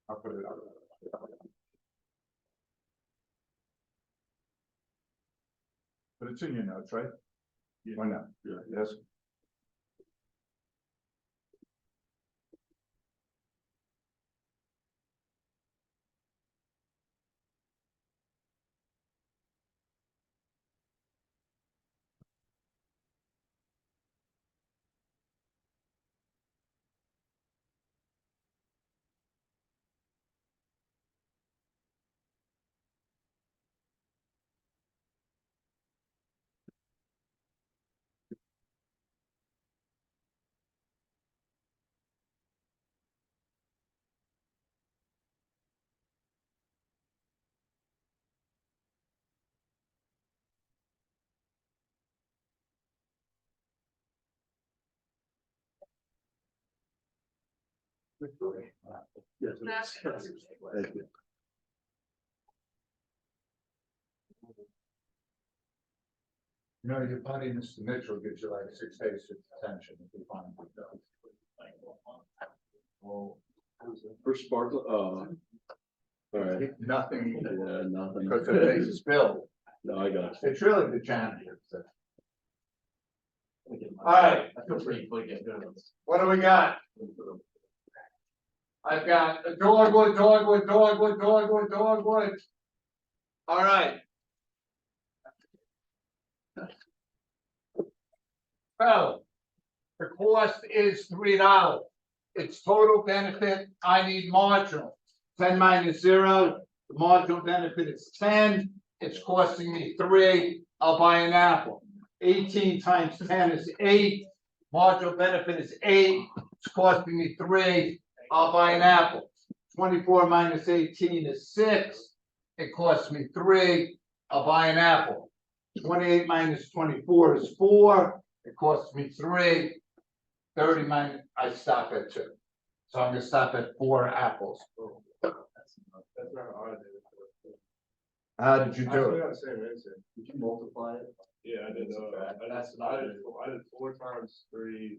I'll put it up. But it's in your notes, right? Yeah. Why not? Yeah. Yes. Yes. Thank you. You know, your buddy, Mr. Mitchell, gives you like 6 days of detention if you find it. Well, For Sparkle, all right, nothing, yeah, nothing. because if they spill, No, I got you. it's really the janitor. All right, what do we got? I've got a dogwood. All right. So, the cost is $3. Its total benefit, I need marginal. 10 minus 0, the marginal benefit is 10. It's costing me 3. I'll buy an apple. 18 times 10 is 8. Marginal benefit is 8. It's costing me 3. I'll buy an apple. 24 minus 18 is 6. It costs me 3. I'll buy an apple. 28 minus 24 is 4. It costs me 3. 30 minus, I stop at 2. So I'm gonna stop at 4 apples. That's not hard. How did you do it? Got the same answer. Did you multiply it? Yeah, I did, I did 4 times 3,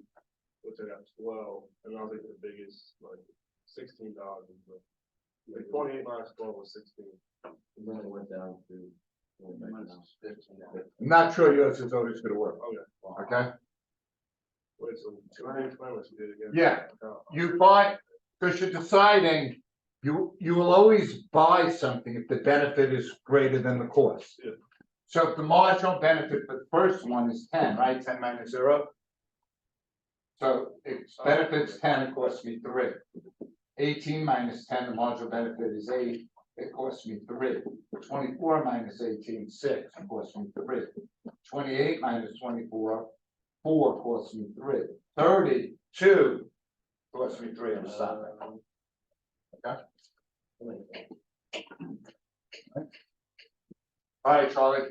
which I got 12, and I was like the biggest, like $16. Like 28 minus 12 was 16. And then it went down to. I'm not sure yours is always gonna work, Okay. okay? Wait, so 220, what you did again? Yeah. Oh, You buy, because you're deciding, you will always buy something if the benefit is greater than the cost. Yeah. So if the marginal benefit for the first one is 10, right? 10 minus 0. So if benefit's 10, it costs me 3. 18 minus 10, the marginal benefit is 8. It costs me 3. 24 minus 18, 6. It costs me 3. 28 minus 24, 4 costs me 3. 32 costs me 3. I'm stopping. Okay. All right, Charlie.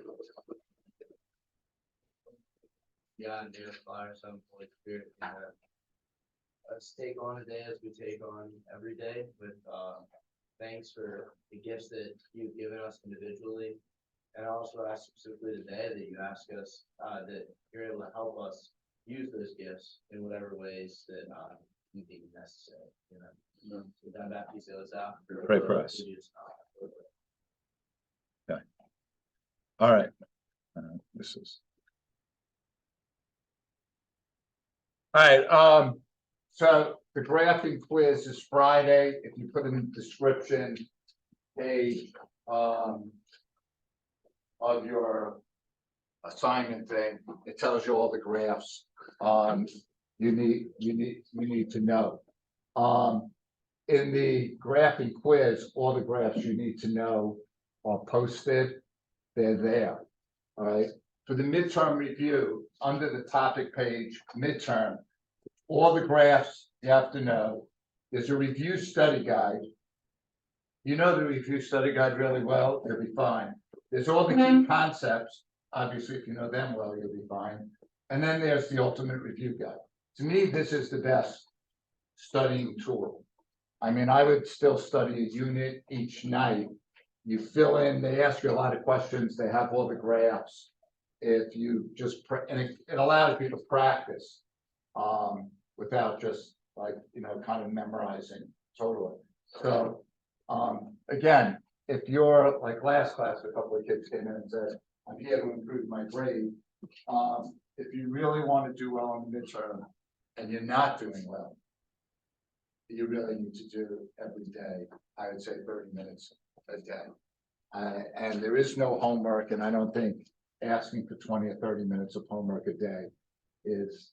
Yeah, I'm there, fire, some Holy Spirit. Let's take on a day as we take on every day with, thanks for the gifts that you've given us individually. And I also ask specifically today that you ask us, that you're able to help us use those gifts in whatever ways that, you think necessary, you know. So down that piece of us out. Pray for us. All right. This is. All right, so the graphing quiz is Friday. If you put in the description page, of your assignment thing, it tells you all the graphs, you need to know. In the graphing quiz, all the graphs you need to know are posted. They're there, all right? For the midterm review, under the topic page, midterm, all the graphs you have to know. There's a review study guide. You know the review study guide really well, you'll be fine. There's all the key concepts. Obviously, if you know them well, you'll be fine. And then there's the ultimate review guide. To me, this is the best studying tool. I mean, I would still study a unit each night. You fill in, they ask you a lot of questions, they have all the graphs. If you just, and it allows you to practice, without just like, you know, kind of memorizing totally. So Again, if you're like last class, a couple of kids came in and said, I'm here to improve my grade. If you really want to do well on the midterm and you're not doing well, you really need to do every day, I would say 30 minutes a day. And there is no homework, and I don't think asking for 20 or 30 minutes of homework a day is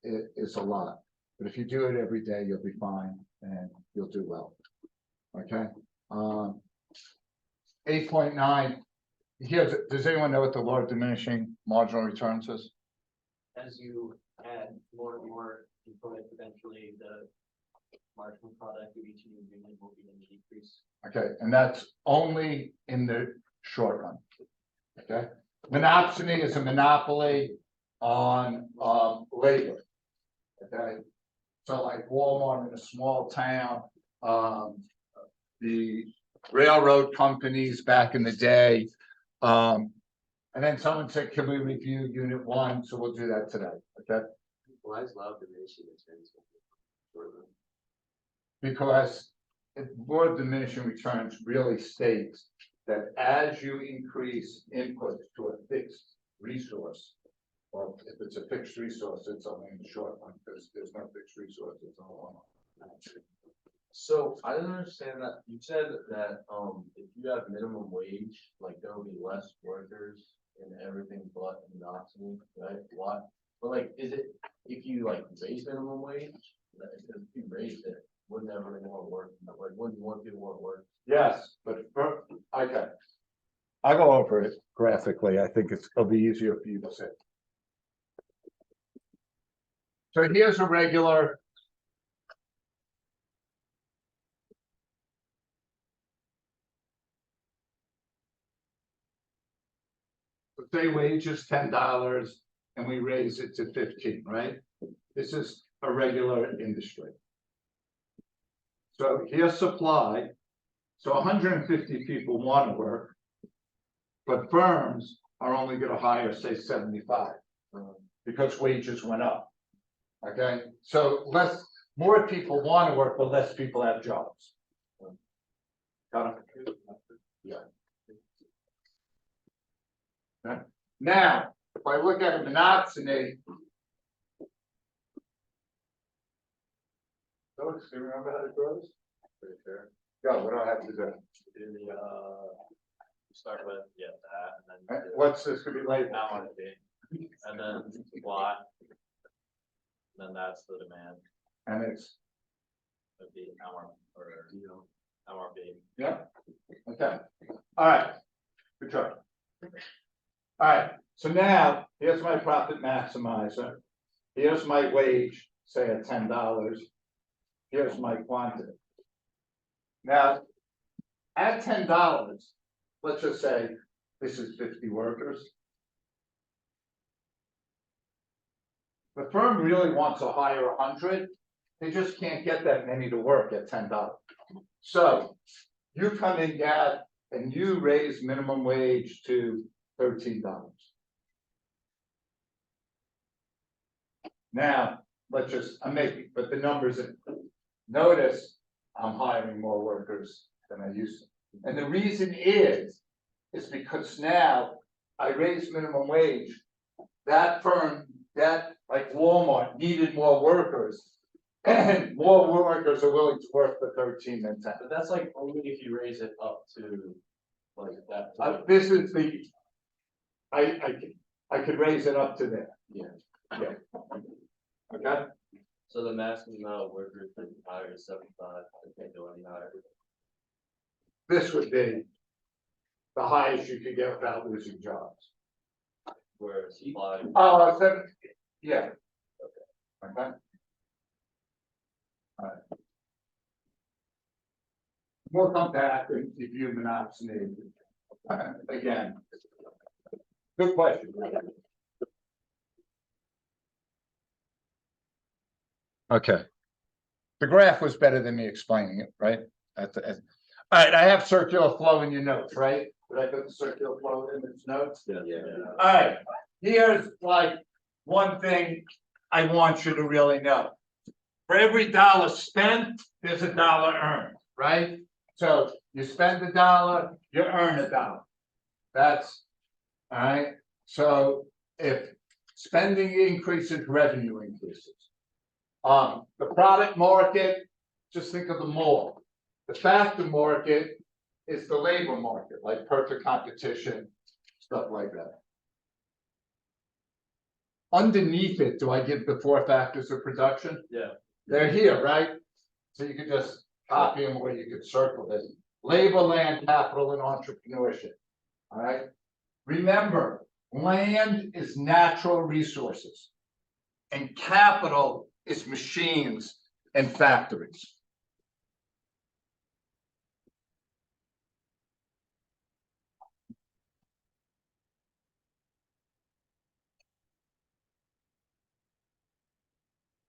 a lot. But if you do it every day, you'll be fine and you'll do well. Okay. 8.9. Does anyone know what the law of diminishing marginal returns is? As you add more and more input, eventually the marginal product of each new unit will be in decrease. Okay, and that's only in the short run. Okay, monopsony is a monopoly on labor. Okay, so like Walmart in a small town, the railroad companies back in the day. And then someone said, can we review unit 1? So we'll do that today. Okay. Why is law of diminishing returns? Because law of diminishing returns really states that as you increase input to a fixed resource, well, if it's a fixed resource, it's only in the short run because there's no fixed resource, it's all on. So I don't understand that. You said that, if you have minimum wage, like there will be less workers and everything but monopsony, right? Why? But like, is it, if you like raise minimum wage, if you raise it, wouldn't everyone want work? Like, wouldn't more people want work? Yes, but okay. I'll go over it graphically. I think it'll be easier for you to see. So here's a regular. Say wage is $10 and we raise it to 15, right? This is a regular industry. So here's supply. So 150 people want to work, but firms are only going to hire, say, 75 because wages went up. Okay, so more people want to work, but less people have jobs. Got it? Yeah. Okay. Now, if I look at a monopsony, do you remember how it goes? Pretty fair. Go, what do I have to do? Do the, start with, that, and then. What's this gonna be like? Quantity, and then plot. Then that's the demand And it's, of the MRP. yeah, okay, all right, good job. All right, so now, here's my profit maximizer. Here's my wage, say at $10. Here's my quantity. Now, at $10, let's just say this is 50 workers. The firm really wants to hire 100. They just can't get that many to work at $10. So you come in, Gad, and you raise minimum wage to $13. Now, I'm making, but the numbers, notice I'm hiring more workers than I used to. And the reason is because now I raised minimum wage. That firm, like Walmart, needed more workers. And more workers are willing to work for 13 than 10. But that's like only if you raise it up to like that. This is the, I could raise it up to there. Yeah. Yeah. Okay, So the maximum amount of workers that you hire is 75, I can't go any higher. this would be the highest you could get without losing jobs. Where supply, Yeah. Okay. All right. We'll come back and review monopsony. Again. Good question. Okay. The graph was better than me explaining it, right? All right, I have circular flow in your notes, right? Did I put the circular flow in its notes? yeah. All right, here's like one thing I want you to really know. For every dollar spent, there's a dollar earned, right? So you spend $1, you earn $1. That's, all right, so if spending increases, revenue increases. The product market, just think of the mall. The factor market is the labor market, like perfect competition, stuff like that. Underneath it, do I give the 4 factors of production? Yeah. They're here, right? So you could just copy them or you could circle it. Labor, land, capital, and entrepreneurship. All right? Remember, land is natural resources. And capital is machines and factories.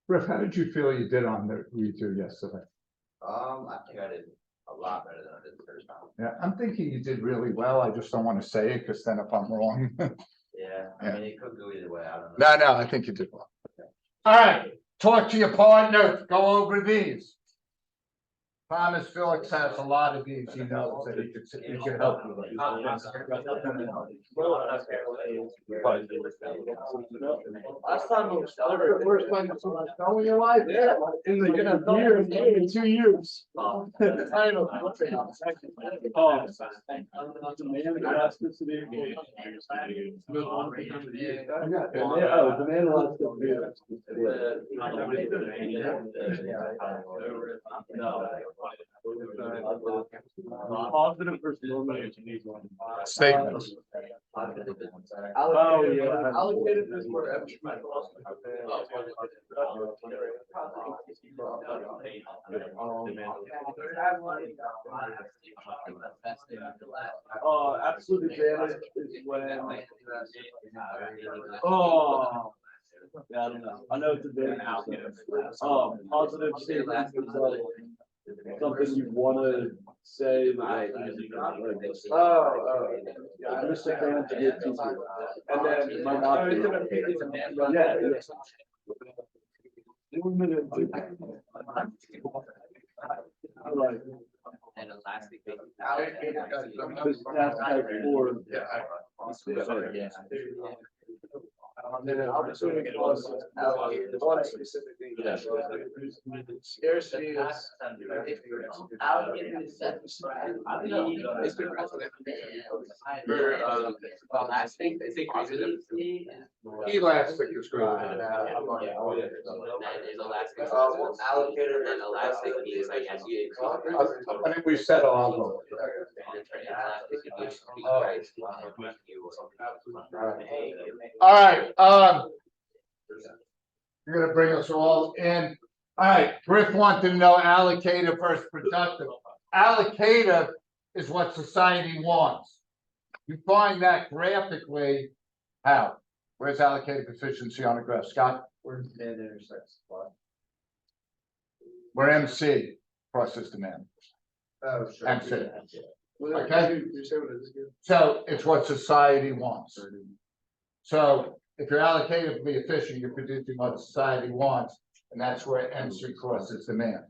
Griff, how did you feel you did on the redo yesterday? I think I did a lot better than I did the first time. Yeah, I'm thinking you did really well. I just don't want to say it because then if I'm wrong. Yeah, I mean, it could go either way, I don't know. No, I think you did well. All right, talk to your partner, go over these. Thomas Felix has a lot of these, he knows that he could help you with. Last time it was the first time someone's telling your life, yeah, in the year, in 2 years. The title. Demand elasticity. Demand Positive versus Statements. Oh, yeah. Allocated is where absolute advantage is when. Oh. Yeah, I don't know. I know it's a bit out. Positive statement is like something you wanna say. Like, yeah, I'm just saying to get to. And then my mouth. Yeah. Like. And elastic. One specific thing. Scarcity is. Elastic is great. Allocated and elastic means like as you. I think we said all of them. All right, you're gonna bring us all in. All right, Griff wanted to know allocative versus productive. Allocative is what society wants. You find that graphically, how? Where's allocative efficiency on the graph, Scott? Where demand intersects supply. Where MC crosses demand. Oh, sure. MC. Okay. You say what it is again? So it's what society wants. So if you're allocatively efficient, you're producing what society wants, and that's where MC crosses demand.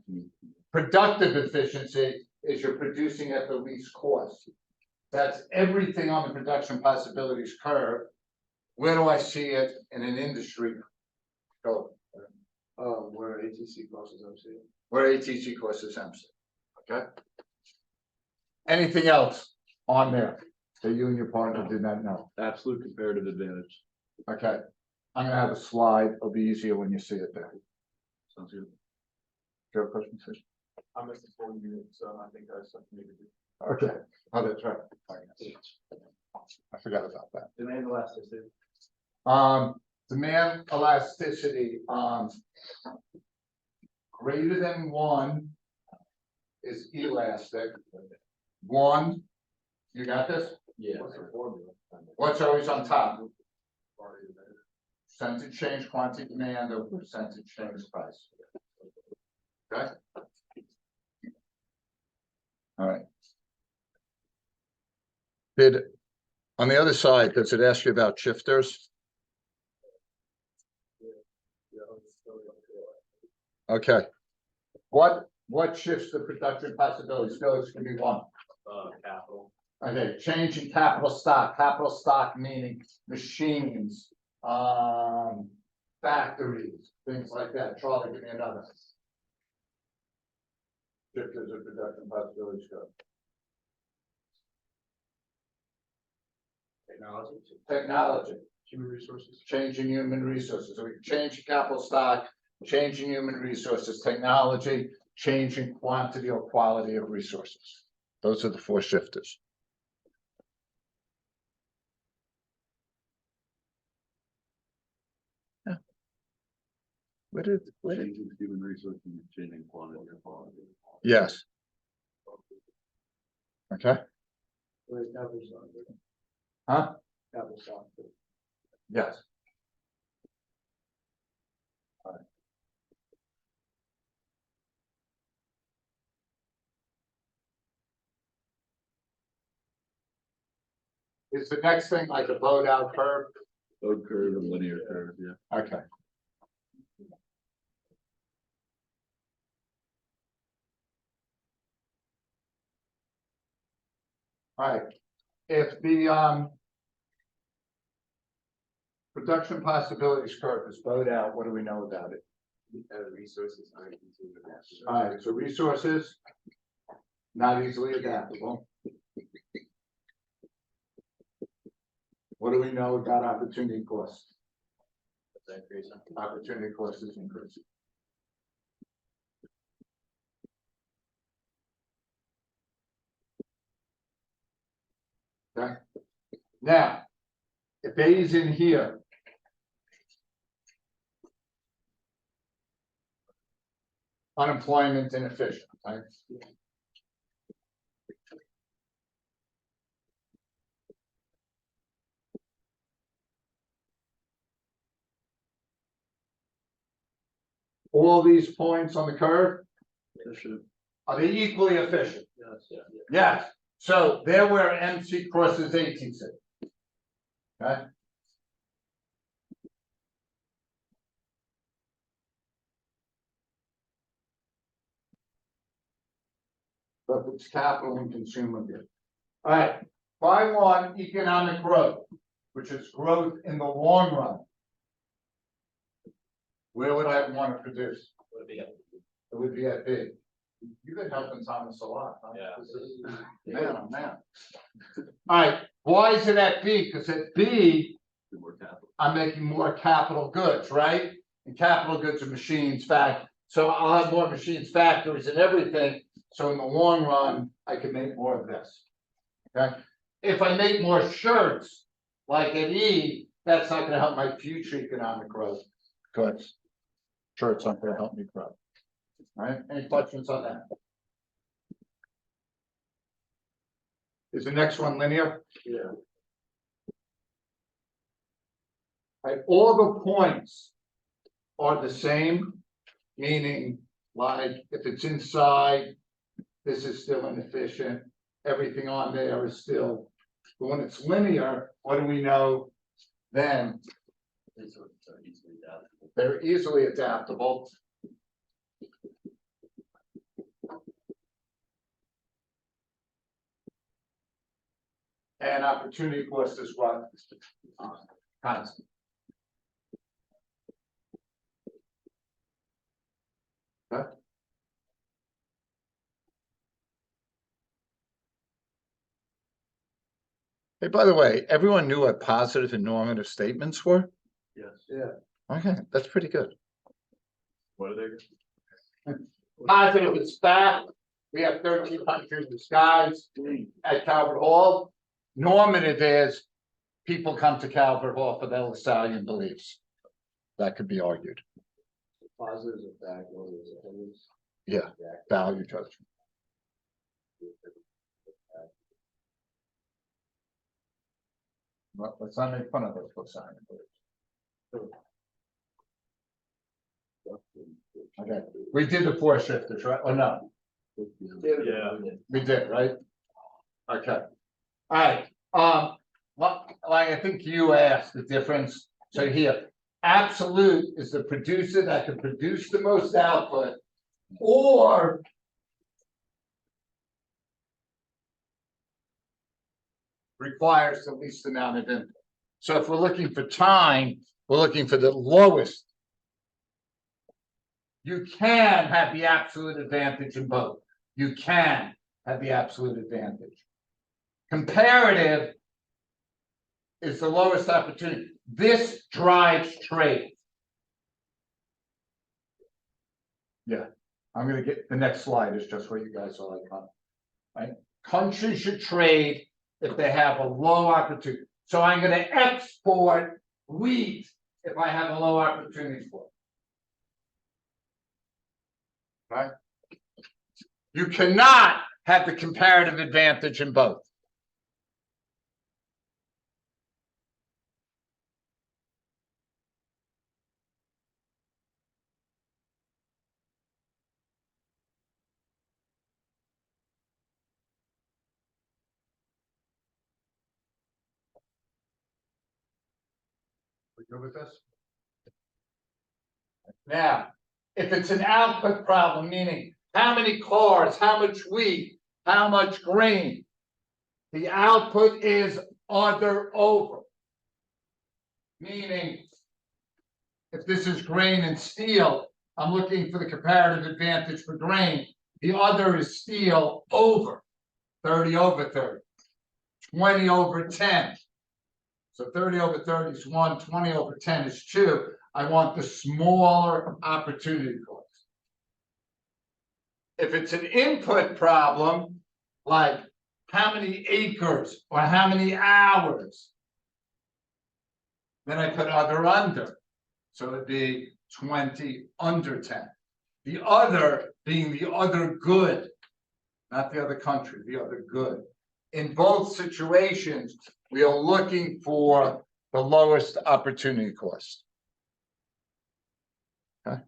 Productive efficiency is you're producing at the least cost. That's everything on the production possibilities curve. Where do I see it in an industry? Go. Where ATC crosses MC. Where ATC crosses MC. Okay. Anything else on there that you and your partner did not know? Absolute comparative advantage. Okay, I'm gonna have a slide. It'll be easier when you see it there. Sounds good. Do you have a question, Fish? I missed the 4 units, so I think that's something we could do. Okay, oh, that's right. I forgot about that. Demand elasticity. Demand elasticity, greater than 1 is elastic. 1, you got this? Yeah. What's always on top? Percentage change quantity demand over percentage change price. Okay? All right. On the other side, does it ask you about shifters? Okay. What what shifts the production possibilities? Those can be one. Capital. Okay, change in capital stock meaning machines, factories, things like that. Charlie, give me another. Shift as a production possibilities go. Technology. Human resources. Changing human resources, so we can change capital stock, changing human resources, technology, changing quantity or quality of resources. Those are the four shifters. Yeah. Where did? Human resources, changing quantity or quality. Yes. Okay, huh? Yes. Is the next thing like a blowed out curve? Load curve and linear curve, yeah. Okay. Alright, if the production possibilities curve is bowed out, what do we know about it? Resources aren't consumed. Alright, so resources, not easily adaptable. What do we know about opportunity cost? Opportunity cost is increasing. Okay, now, if A is in here. Unemployment inefficient, right? All these points on the curve, are they equally efficient? Yes, so they're where MC crosses ATC. Okay? But it's capital and consumer good. All right, find one economic growth, which is growth in the long run. Where would I want to produce? It would be at B. You've been helping Thomas a lot, huh? Yeah. This is- Man, oh man. All right, why is it at B? Because at B, More capital. I'm making more capital goods, right? And capital goods are machines, so I'll have more machines, factories and everything. So in the long run, I can make more of this. Okay, if I make more shirts, like at E, that's not gonna help my future economic growth. Because shirts aren't gonna help me grow. All right, any questions on that? Is the next one linear? Yeah. Right, all the points are the same, meaning like if it's inside, this is still inefficient, everything on there is still, but when it's linear, what do we know then? They're easily adaptable. And opportunity cost is what? Constant. Okay. Hey, by the way, everyone knew what positive and normative statements were? Yes. Yeah. Okay, that's pretty good. What are they? Positive is fact, we have 1,300 skies at Calvert Hall. Normative is people come to Calvert Hall for their Lasallian beliefs. That could be argued. Positives of fact, negatives of opinions. Yeah, value judgment. Well, let's not make fun of those Lasallian beliefs. Okay, we did the four shifters, right? Or no? Yeah. We did, right? Okay. All right, like I think you asked the difference. So here, absolute is the producer that can produce the most output. Or requires the least amount of input. So if we're looking for time, we're looking for the lowest. You can have the absolute advantage in both. You can have the absolute advantage. Comparative is the lowest opportunity. This drives trade. Yeah, I'm gonna get, the next slide is just what you guys are like, huh? Right? Countries should trade if they have a low opportunity. So I'm gonna export wheat if I have a low opportunity for it. Right? You cannot have the comparative advantage in both. We good with this? Now, if it's an output problem, meaning how many cars, how much wheat, how much grain, the output is under over. Meaning, if this is grain and steel, I'm looking for the comparative advantage for grain. The other is steel over 30 over 30, 20 over 10. So 30 over 30 is 1, 20 over 10 is 2. I want the smaller opportunity cost. If it's an input problem, like how many acres or how many hours, then I put other under. So it'd be 20 under 10. The other being the other good, not the other country, the other good. In both situations, we are looking for the lowest opportunity cost. Okay.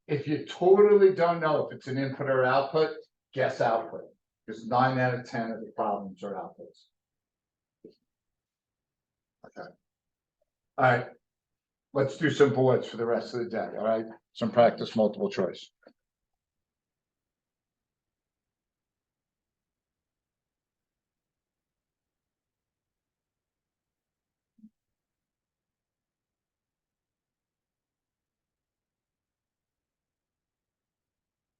If you totally don't know if it's an input or output, guess output. Because 9 out of 10 of the problems are outputs. Okay. All right. Let's do some boards for the rest of the day. All right. Some practice multiple choice.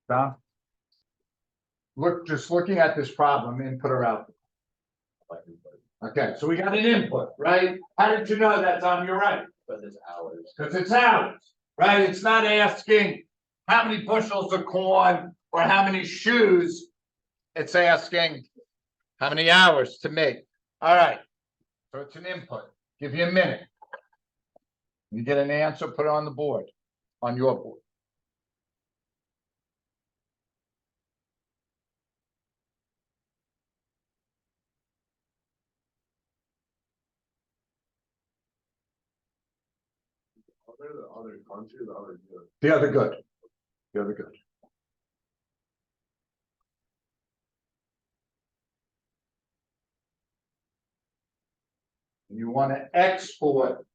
Don? Look, just looking at this problem, input or output. Okay, so we got an input, right? How did you know that's on your right? But it's hours. Because it's hours, right? It's not asking how many bushels of corn or how many shoes. It's asking how many hours to make. All right. So it's an input. Give you a minute. You get an answer, put it on the board, on your board. The other country, the other good. The other good. The other good. You want to export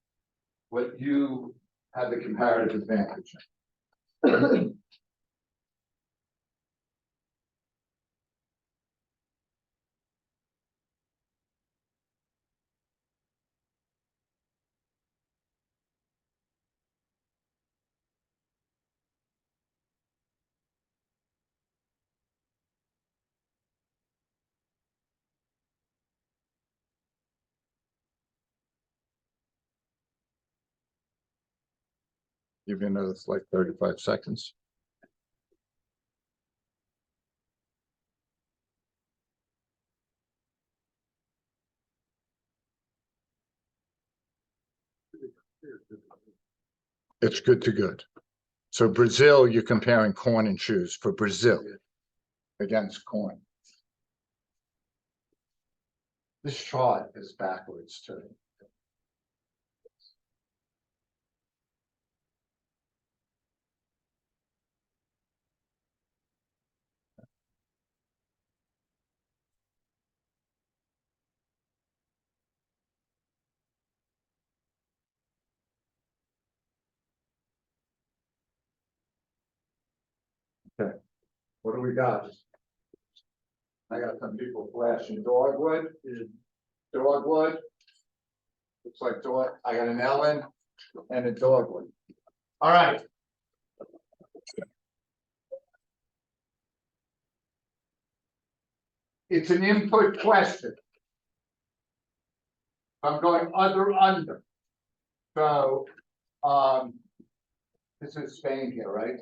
what you have the comparative advantage in. Give you another like 35 seconds. It's good to good. So Brazil, you're comparing corn and shoes for Brazil against corn. This chart is backwards too. Okay. What do we got? I got some people flashing dogwood. Dogwood. Looks like dog, I got an Ellen and a dogwood. All right. It's an input question. I'm going under. So, this is Spain here, right?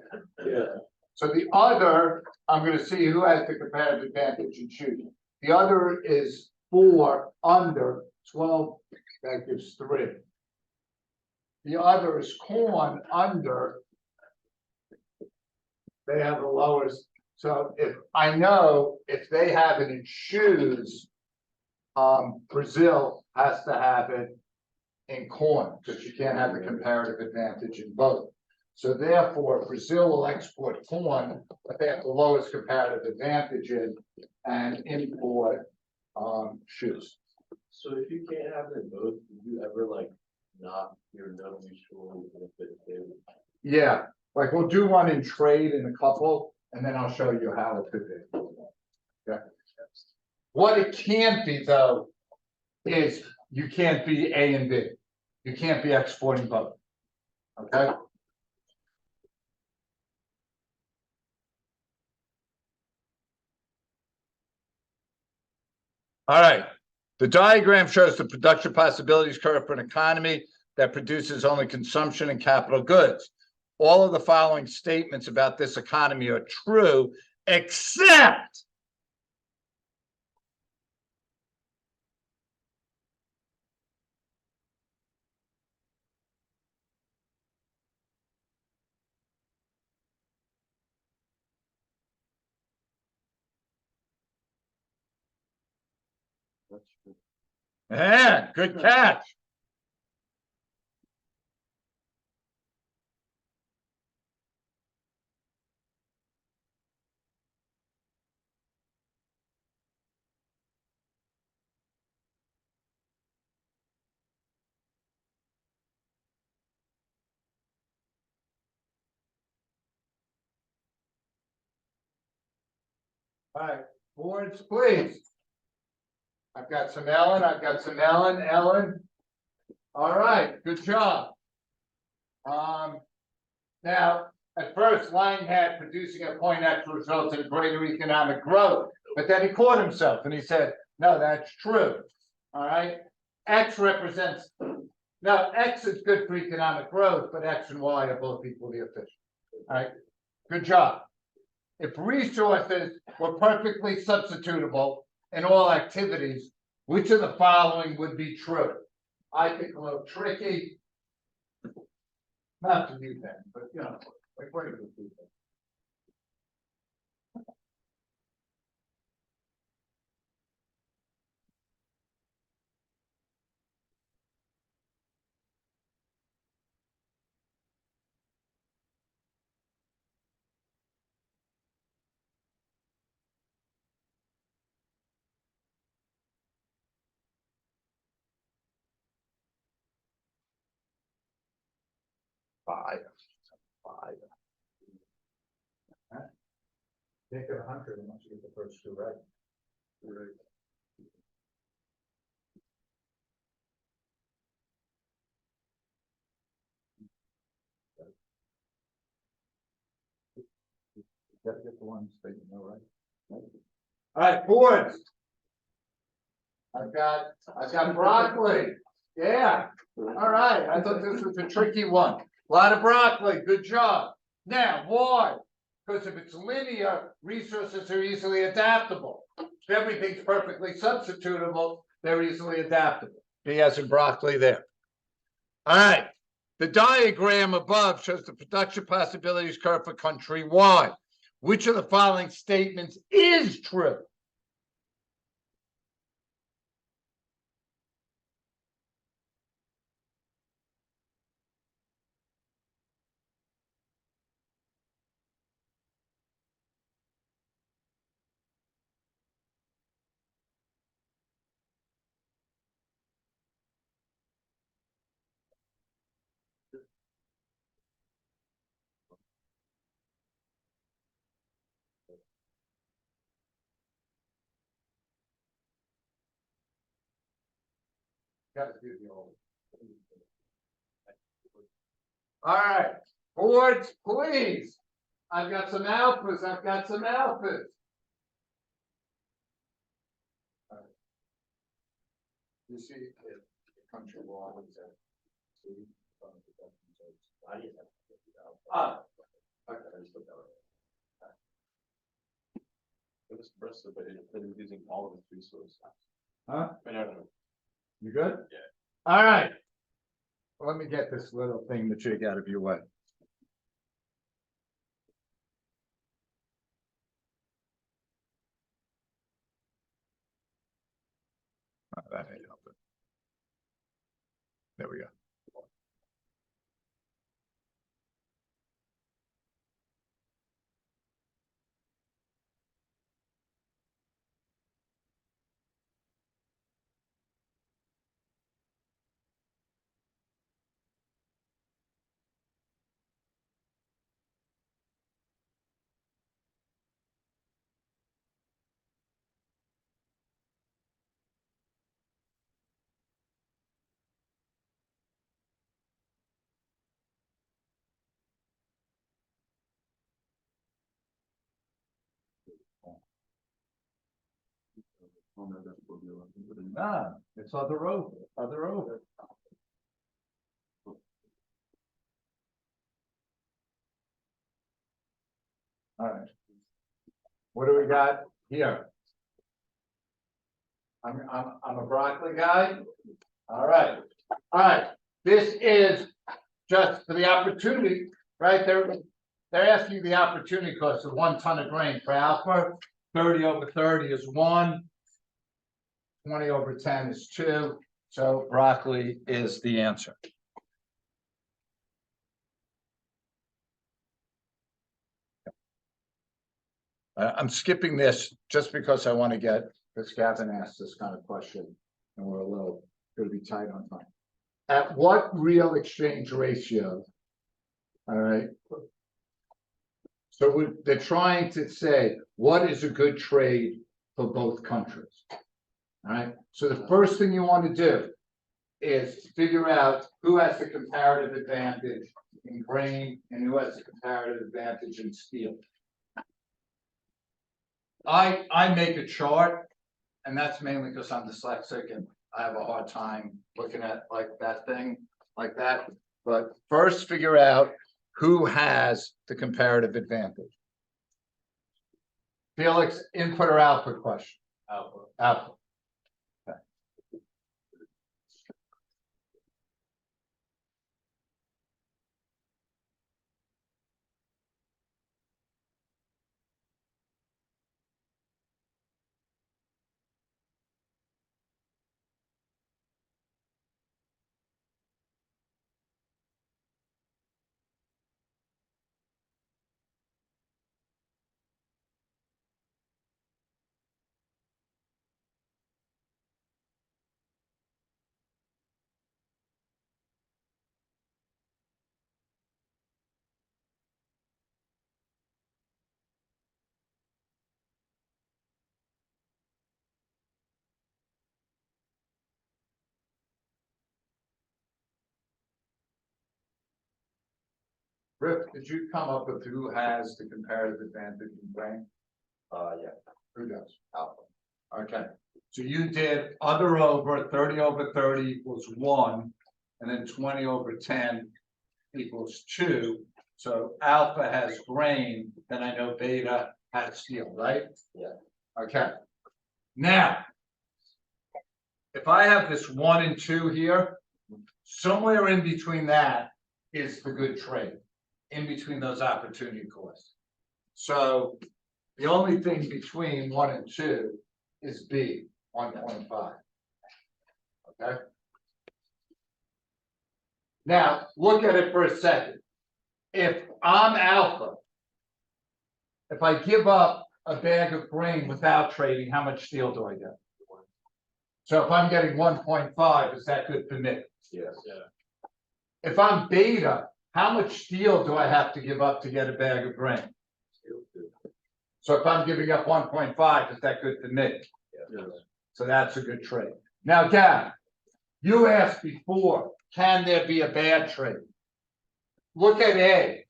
Yeah. So the other, I'm gonna see who has the comparative advantage in shooting. The other is 4 under 12, that gives 3. The other is corn under. They have the lowest, so if I know if they have it in shoes. Brazil has to have it in corn, because you can't have the comparative advantage in both. So therefore, Brazil will export corn, but they have the lowest comparative advantage in and import shoes. So if you can't have them both, would you ever like not, you're not mutual benefit favor? Yeah, like we'll do one in trade in a couple, and then I'll show you how it could be. Okay. What it can't be though, is you can't be A and B. You can't be exporting both. Okay? All right, the diagram shows the production possibilities curve for an economy that produces only consumption and capital goods. All of the following statements about this economy are true, except That's true. yeah, good catch. All right, boards, please. I've got some Ellen, Ellen. All right, good job. Now, at first, Lang had producing at point X results in greater economic growth, but then he caught himself and he said, no, that's true. All right, X represents, no, X is good for economic growth, but X and Y are both equally efficient. All right, good job. If resources were perfectly substitutable in all activities, which of the following would be true? I think a little tricky. Not to you then, but you know, like regular people. Five. Can't get 100 unless you get the first 2 right. Right. You gotta get the ones that you know, right? All right, boards. I've got broccoli. Yeah, all right. I thought this was a tricky one. A lot of broccoli, good job. Now, why? Because if it's linear, resources are easily adaptable. If everything's perfectly substitutable, they're easily adaptable. He has some broccoli there. All right. The diagram above shows the production possibilities curve for country Y. Which of the following statements is true? Gotta do the old. All right, boards, please. I've got some alphas, I've got some alphas. You see, the country law is that. Ah, okay. It was impressive, but it's using all of its resources. Huh? I don't know. You good? Yeah. All right. Let me get this little thing to jig out of your way. That ain't helping. There we go. Nah, it's other over, other over. All right. What do we got here? I'm a broccoli guy. All right, all right. This is just for the opportunity, right? They're asking you the opportunity cost of 1 ton of grain for alpha. 30 over 30 is 1. 20 over 10 is 2. So broccoli is the answer. I'm skipping this just because I want to get, because Gavin asked this kind of question, and we're a little going to be tight on time. At what real exchange ratio? All right. So they're trying to say, what is a good trade for both countries? All right. So the first thing you want to do is figure out who has the comparative advantage in grain and who has the comparative advantage in steel. I make a chart, and that's mainly because I'm dyslexic and I have a hard time looking at like that thing like that. But first figure out who has the comparative advantage. Felix, input or output question? Output. Output. Okay. Rick, did you come up with who has the comparative advantage in grain? Yeah. Who does? Alpha. Okay, so you did other over 30 over 30 equals 1, and then 20 over 10 equals 2. So alpha has grain, then I know beta has steel, right? Yeah. Okay. Now, if I have this 1 and 2 here, somewhere in between that is the good trade, in between those opportunity costs. So the only thing between 1 and 2 is B, 1.5. Okay. Now, look at it for a second. If I'm alpha, if I give up a bag of grain without trading, how much steel do I get? So if I'm getting 1.5, is that good for me? Yes. Yeah. If I'm beta, how much steel do I have to give up to get a bag of grain? So if I'm giving up 1.5, is that good for me? Yeah. So that's a good trade. Now, Gavin, You asked before, can there be a bad trade? Look at A.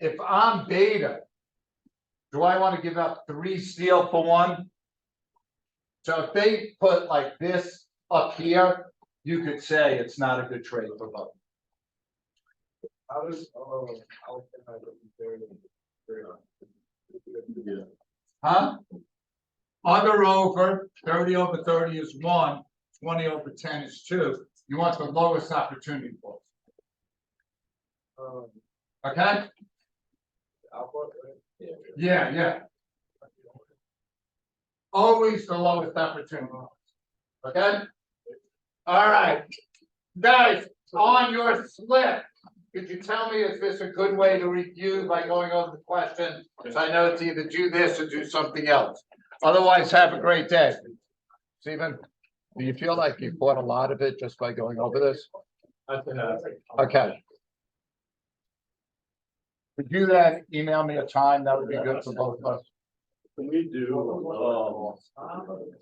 If I'm Beta, do I want to give up 3 steel for 1? So if they put like this up here, you could say it's not a good trade for both. How does, how can I compare them? Yeah. Huh? Under over, 30 over 30 is 1, 20 over 10 is 2. You want the lowest opportunity cost. Okay? Alpha, right? Yeah. Always the lowest opportunity. Okay? All right. Guys, on your slip, could you tell me, is this a good way to review by going over the question? So I know it's either do this or do something else. Otherwise, have a great day. Stephen, do you feel like you caught a lot of it just by going over this? Okay. Could you then email me a time? That would be good for both of us. Can we do,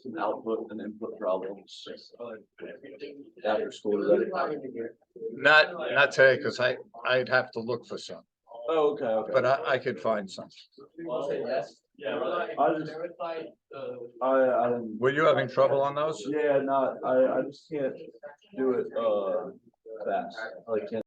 some output and input problems? After school today? Not today, because I'd have to look for some, Oh, okay. but I could find some. Yeah. I I didn't. Were you having trouble on those? Yeah, not, I just can't do it, fast, I can't.